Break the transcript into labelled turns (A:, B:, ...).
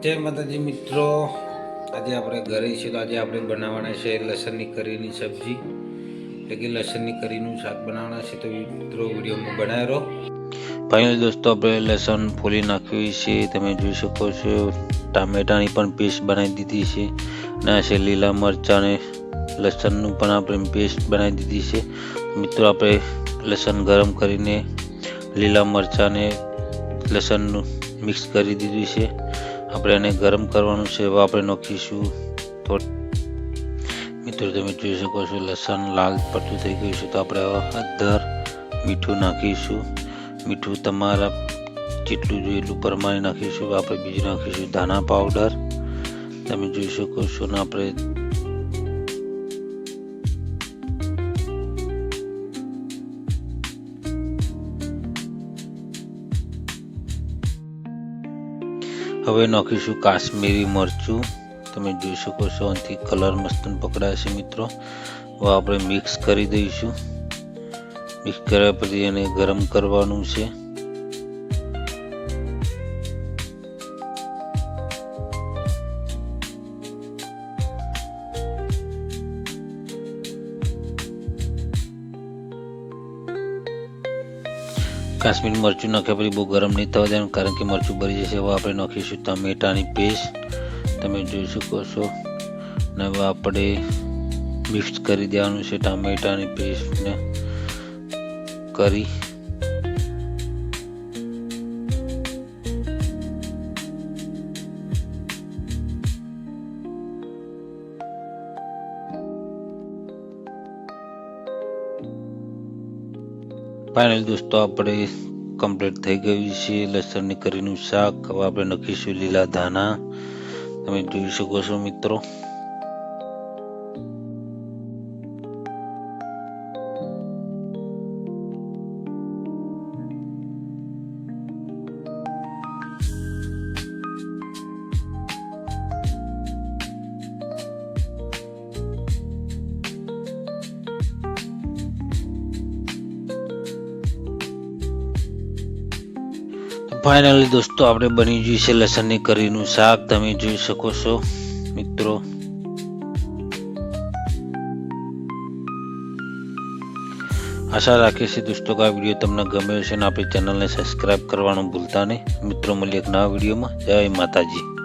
A: જય માતાજી મિત્રો, આજે આપણે ઘરે છીએ તો આજે આપણે બનાવવાના છે લસણની કરીની સબ્જી, એટલે કે લસણની કરીનું શાક બનાવવાના છે. તો મિત્રો વિડીયોમાં બનાવી રહો. ફાઇનલી દોસ્તો આપણે લસણ ફોલી નાખ્યું છે, તમે જોઈ શકો છો. ટામેટાની પણ પેસ્ટ બનાવી દીધી છે અને આ છે લીલા મરચાં અને લસણનું પણ આપણે પેસ્ટ બનાવી દીધી છે. મિત્રો આપણે લસણ ગરમ કરીને લીલા મરચાં અને લસણનું મિક્સ કરી દીધું છે. આપણે એને ગરમ કરવાનું છે. હવે આપણે નાખીશું મિત્રો તમે જોઈ શકો છો લસણ લાલ પડતું થઈ ગયું છે. તો આપણે હળદર, મીઠું નાખીશું. મીઠું તમારા જેટલું જોઈએ એટલું પ્રમાણે નાખીશું. આપણે બીજું નાખીશું ધાણા પાવડર, તમે જોઈ શકો છો. ને આપણે હવે નાખીશું કાશ્મીરી મરચું, તમે જોઈ શકો છો. આનાથી કલર મસ્ત પકડાશે મિત્રો. હવે આપણે મિક્સ કરી દઈશું. મિક્સ કર્યા પછી એને ગરમ કરવાનું છે. કાશ્મીરી મરચું નાખ્યા પછી બહુ ગરમ નહીં થવા દેવાનું, કારણ કે મરચું બળી જશે. હવે આપણે નાખીશું ટમેટાની પેસ્ટ, તમે જોઈ શકો છો. અને હવે આપણે મિક્સ કરી દેવાનું છે ટામેટાની પેસ્ટને કરી. ફાઇનલ દોસ્તો આપણે કમ્પ્લીટ થઈ ગયું છે લસણની કરીનું શાક. હવે આપણે નાખીશું લીલા ધાણા, તમે જોઈ શકો છો મિત્રો. ફાઇનલી દોસ્તો આપણે બની ગયું છે લસણની કરીનું શાક, તમે જોઈ શકો છો મિત્રો. આશા રાખીએ છીએ દોસ્તો કે આ વિડીયો તમને ગમ્યો છે અને આપણી ચેનલને સબસ્ક્રાઇબ કરવાનું ભૂલતા નહીં મિત્રો. મળીએ એક નવા વિડીયોમાં. જય માતાજી.